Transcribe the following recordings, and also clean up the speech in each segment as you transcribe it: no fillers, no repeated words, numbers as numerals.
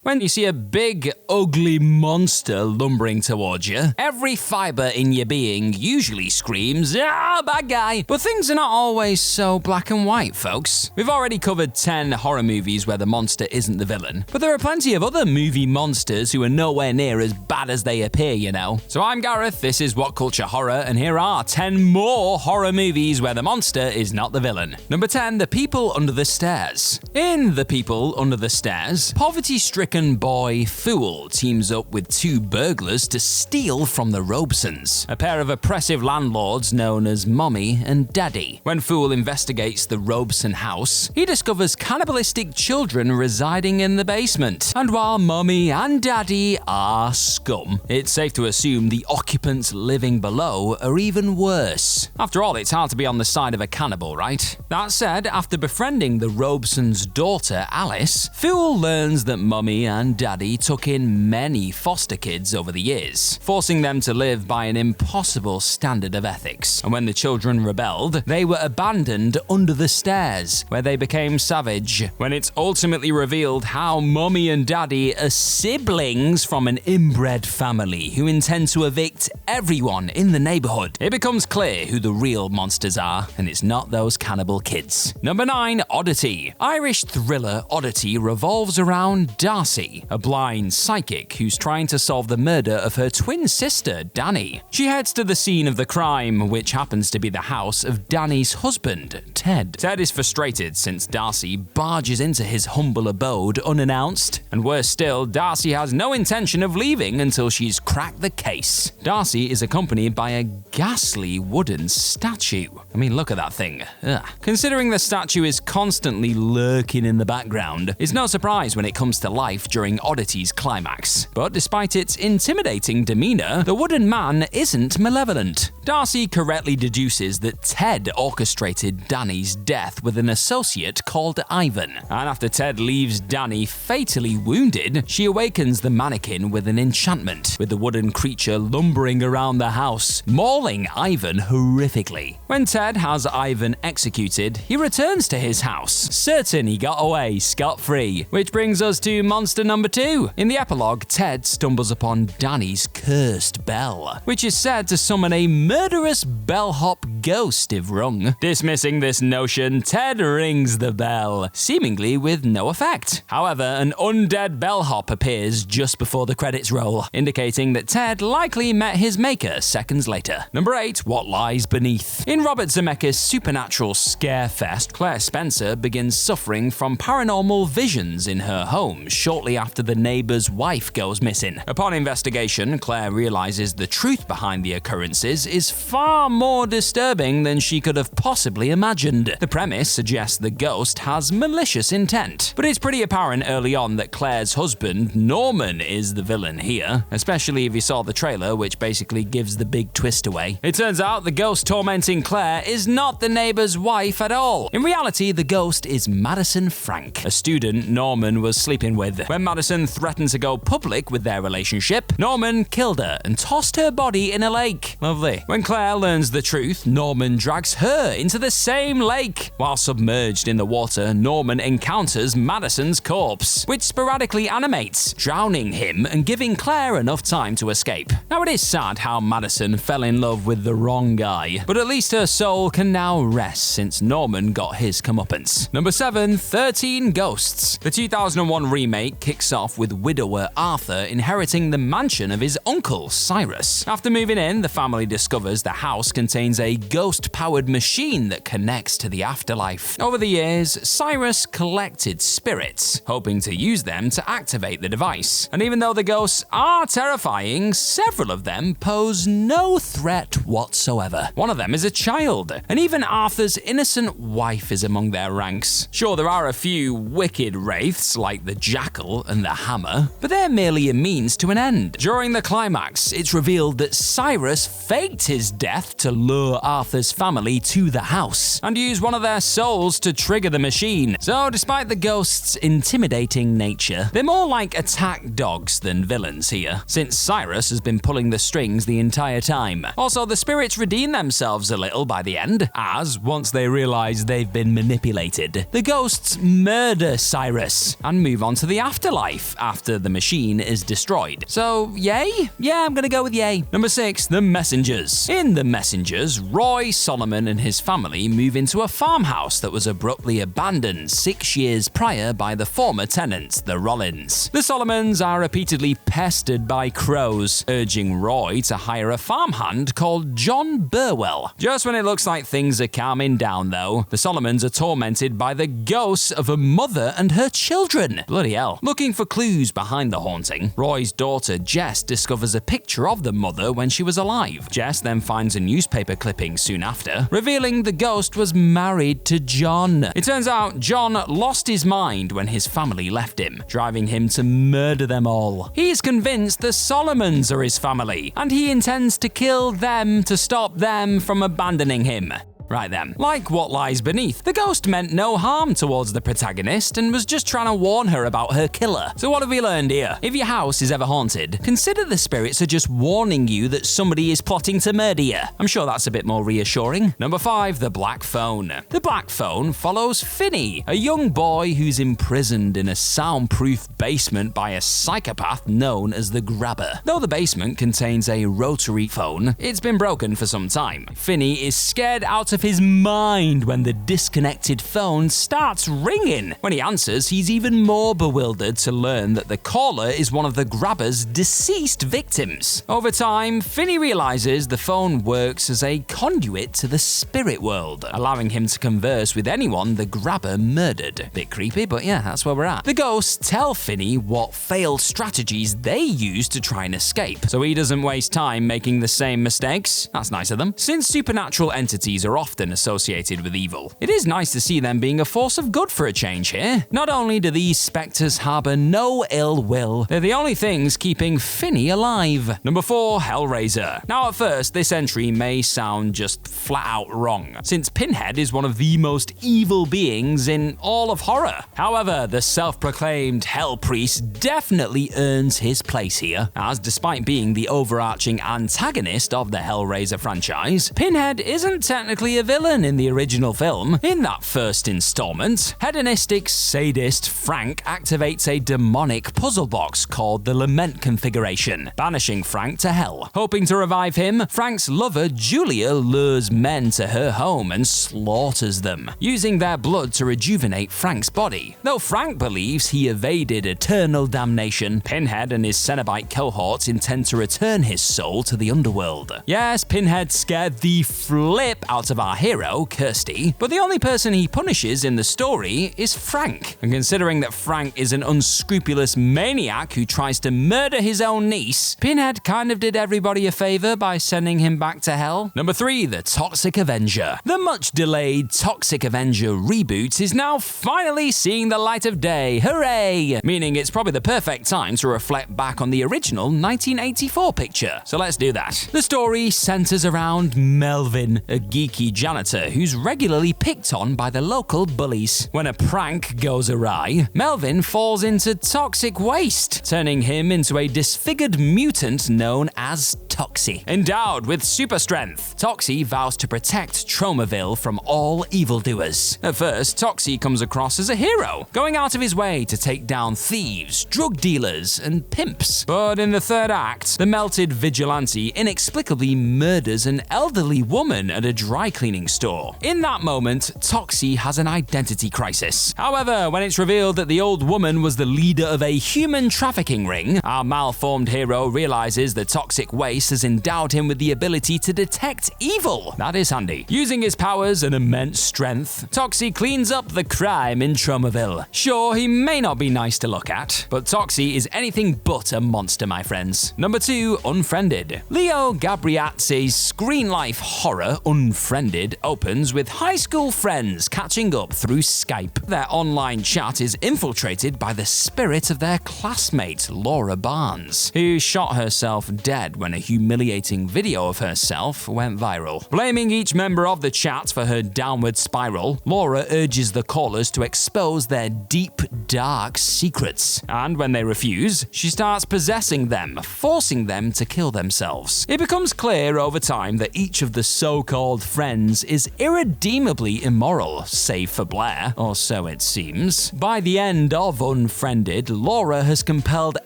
When you see a big, ugly monster lumbering towards you, every fiber in your being usually screams, "Ah, bad guy!" But things are not always so black and white, folks. We've already covered 10 horror movies where the monster isn't the villain, but there are plenty of other movie monsters who are nowhere near as bad as they appear, you know. So I'm Gareth, this is What Culture Horror, and here are 10 more horror movies where the monster is not the villain. Number 10, The People Under the Stairs. In The People Under the Stairs, poverty-stricken boy Fool teams up with two burglars to steal from the Robesons, a pair of oppressive landlords known as Mommy and Daddy. When Fool investigates the Robeson house, he discovers cannibalistic children residing in the basement. And while Mommy and Daddy are scum, it's safe to assume the occupants living below are even worse. After all, it's hard to be on the side of a cannibal, right? That said, after befriending the Robesons' daughter Alice, Fool learns that Mommy and Daddy took in many foster kids over the years, forcing them to live by an impossible standard of ethics. And when the children rebelled, they were abandoned under the stairs, where they became savage. When it's ultimately revealed how Mommy and Daddy are siblings from an inbred family who intend to evict everyone in the neighborhood, it becomes clear who the real monsters are, and it's not those cannibal kids. Number 9, Oddity. Irish thriller Oddity revolves around Darcy, a blind psychic who's trying to solve the murder of her twin sister, Danny. She heads to the scene of the crime, which happens to be the house of Danny's husband, Ted. Ted is frustrated since Darcy barges into his humble abode unannounced, and worse still, Darcy has no intention of leaving until she's cracked the case. Darcy is accompanied by a ghastly wooden statue. I mean, look at that thing. Ugh. Considering the statue is constantly lurking in the background, it's no surprise when it comes to life during Oddity's climax. But despite its intimidating demeanor, the wooden man isn't malevolent. Darcy correctly deduces that Ted orchestrated Danny's death with an associate called Ivan. And after Ted leaves Danny fatally wounded, she awakens the mannequin with an enchantment, with the wooden creature lumbering around the house, mauling Ivan horrifically. When Ted has Ivan executed, he returns to his house, certain he got away scot-free. Which brings us to monster number 2. In the epilogue, Ted stumbles upon Danny's cursed bell, which is said to summon a murderous bellhop ghost if rung. Dismissing this notion, Ted rings the bell, seemingly with no effect. However, an undead bellhop appears just before the credits roll, indicating that Ted likely met his maker seconds later. Number 8, What Lies Beneath. In Robert Zemeckis' supernatural scare fest, Claire Spencer begins suffering from paranormal visions in her home shortly after the neighbor's wife goes missing. Upon investigation, Claire realizes the truth behind the occurrences is far more disturbing than she could have possibly imagined. The premise suggests the ghost has malicious intent, but it's pretty apparent early on that Claire's husband, Norman, is the villain here, especially if you saw the trailer, which basically gives the big twist away. It turns out the ghost tormenting Claire is not the neighbor's wife at all. In reality, the ghost is Madison Frank, a student Norman was sleeping with. When Madison threatened to go public with their relationship, Norman killed her and tossed her body in a lake. Lovely. When Claire learns the truth, Norman drags her into the same lake. While submerged in the water, Norman encounters Madison's corpse, which sporadically animates, drowning him and giving Claire enough time to escape. Now, it is sad how Madison fell in love with the wrong guy, but at least her soul can now rest since Norman got his comeuppance. Number 7, 13 Ghosts. The 2001 remake kicks off with widower Arthur inheriting the mansion of his uncle Cyrus. After moving in, the family discovers the house contains a ghost-powered machine that connects to the afterlife. Over the years, Cyrus collected spirits, hoping to use them to activate the device. And even though the ghosts are terrifying, several of them pose no threat whatsoever. One of them is a child, and even Arthur's innocent wife is among their ranks. Sure, there are a few wicked wraiths like the Jackal and the Hammer, but they're merely a means to an end. During the climax, it's revealed that Cyrus faked his death to lure Arthur's family to the house and use one of their souls to trigger the machine. So despite the ghosts' intimidating nature, they're more like attack dogs than villains here, since Cyrus has been pulling the strings the entire time. Also, the spirits redeem themselves a little by the end, as once they realize they've been manipulated, the ghosts murder Cyrus and move on to the afterlife. afterlife after the machine is destroyed. So, yay? Yeah, I'm gonna go with yay. Number 6, The Messengers. In The Messengers, Roy Solomon and his family move into a farmhouse that was abruptly abandoned 6 years prior by the former tenants, the Rollins. The Solomons are repeatedly pestered by crows, urging Roy to hire a farmhand called John Burwell. Just when it looks like things are calming down, though, the Solomons are tormented by the ghosts of a mother and her children. Bloody hell. Looking for clues behind the haunting, Roy's daughter Jess discovers a picture of the mother when she was alive. Jess then finds a newspaper clipping soon after, revealing the ghost was married to John. It turns out John lost his mind when his family left him, driving him to murder them all. He is convinced the Solomons are his family, and he intends to kill them to stop them from abandoning him. Right then, like What Lies Beneath, the ghost meant no harm towards the protagonist and was just trying to warn her about her killer. So what have we learned here? If your house is ever haunted, consider the spirits are just warning you that somebody is plotting to murder you. I'm sure that's a bit more reassuring. Number 5, The Black Phone. The Black Phone follows Finney, a young boy who's imprisoned in a soundproof basement by a psychopath known as the Grabber. Though the basement contains a rotary phone, it's been broken for some time. Finney is scared out of his mind when the disconnected phone starts ringing. When he answers, he's even more bewildered to learn that the caller is one of the Grabber's deceased victims. Over time, Finney realizes the phone works as a conduit to the spirit world, allowing him to converse with anyone the Grabber murdered. Bit creepy, but yeah, that's where we're at. The ghosts tell Finney what failed strategies they use to try and escape, so he doesn't waste time making the same mistakes. That's nice of them. Since supernatural entities are often associated with evil, it is nice to see them being a force of good for a change here. Not only do these specters harbor no ill will, they're the only things keeping Finney alive. Number 4, Hellraiser. Now at first, this entry may sound just flat out wrong, since Pinhead is one of the most evil beings in all of horror. However, the self-proclaimed Hell Priest definitely earns his place here, as despite being the overarching antagonist of the Hellraiser franchise, Pinhead isn't technically a villain in the original film. In that first installment, hedonistic sadist Frank activates a demonic puzzle box called the Lament Configuration, banishing Frank to hell. Hoping to revive him, Frank's lover Julia lures men to her home and slaughters them, using their blood to rejuvenate Frank's body. Though Frank believes he evaded eternal damnation, Pinhead and his Cenobite cohorts intend to return his soul to the underworld. Yes, Pinhead scared the flip out of our hero, Kirsty, but the only person he punishes in the story is Frank. And considering that Frank is an unscrupulous maniac who tries to murder his own niece, Pinhead kind of did everybody a favor by sending him back to hell. Number 3, The Toxic Avenger. The much-delayed Toxic Avenger reboot is now finally seeing the light of day. Hooray! Meaning it's probably the perfect time to reflect back on the original 1984 picture. So let's do that. The story centers around Melvin, a geeky janitor who's regularly picked on by the local bullies. When a prank goes awry, Melvin falls into toxic waste, turning him into a disfigured mutant known as Toxie. Endowed with super strength, Toxie vows to protect Tromaville from all evildoers. At first, Toxie comes across as a hero, going out of his way to take down thieves, drug dealers, and pimps. But in the third act, the melted vigilante inexplicably murders an elderly woman at a dry cleaning store. In that moment, Toxie has an identity crisis. However, when it's revealed that the old woman was the leader of a human trafficking ring, our malformed hero realizes the toxic waste has endowed him with the ability to detect evil. That is handy. Using his powers and immense strength, Toxie cleans up the crime in Tromaville. Sure, he may not be nice to look at, but Toxie is anything but a monster, my friends. Number 2, Unfriended. Leo Gabriazzi's screen life horror Unfriended opens with high school friends catching up through Skype. Their online chat is infiltrated by the spirit of their classmate, Laura Barnes, who shot herself dead when a human humiliating video of herself went viral. Blaming each member of the chat for her downward spiral, Laura urges the callers to expose their deep, dark secrets. And when they refuse, she starts possessing them, forcing them to kill themselves. It becomes clear over time that each of the so-called friends is irredeemably immoral, save for Blair, or so it seems. By the end of Unfriended, Laura has compelled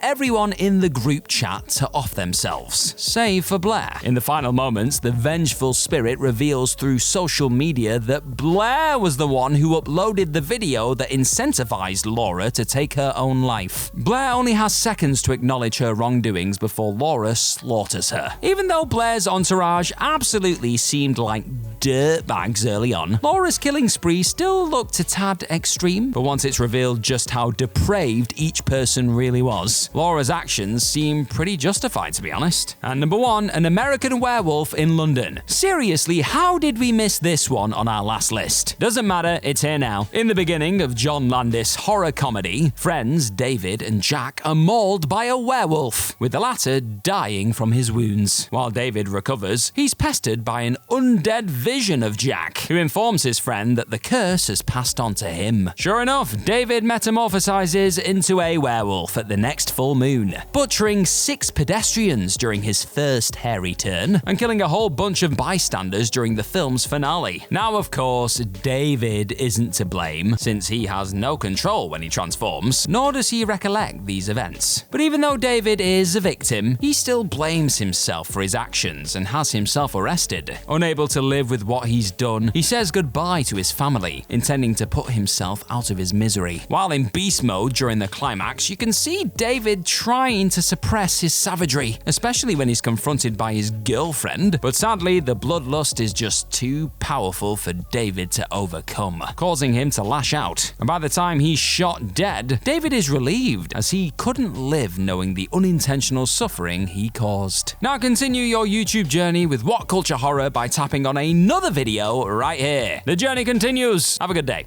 everyone in the group chat to off themselves, save for Blair. In the final moments, the vengeful spirit reveals through social media that Blair was the one who uploaded the video that incentivized Laura to take her own life. Blair only has seconds to acknowledge her wrongdoings before Laura slaughters her. Even though Blair's entourage absolutely seemed like dirtbags early on, Laura's killing spree still looked a tad extreme, but once it's revealed just how depraved each person really was, Laura's actions seem pretty justified, to be honest. And number 1, an American werewolf in London. Seriously, how did we miss this one on our last list? Doesn't matter, it's here now. In the beginning of John Landis' horror comedy, friends David and Jack are mauled by a werewolf, with the latter dying from his wounds. While David recovers, he's pestered by an undead vision of Jack, who informs his friend that the curse has passed on to him. Sure enough, David metamorphosizes into a werewolf at the next full moon, butchering 6 pedestrians during his first hairy turn, and killing a whole bunch of bystanders during the film's finale. Now, of course, David isn't to blame, since he has no control when he transforms, nor does he recollect these events. But even though David is a victim, he still blames himself for his actions and has himself arrested. Unable to live with what he's done, he says goodbye to his family, intending to put himself out of his misery. While in beast mode during the climax, you can see David trying to suppress his savagery, especially when he's confronted by his girlfriend, but sadly the bloodlust is just too powerful for David to overcome, causing him to lash out. And by the time he's shot dead, David is relieved, as he couldn't live knowing the unintentional suffering he caused. Now continue your YouTube journey with What Culture Horror by tapping on another video right here. The journey continues. Have a good day.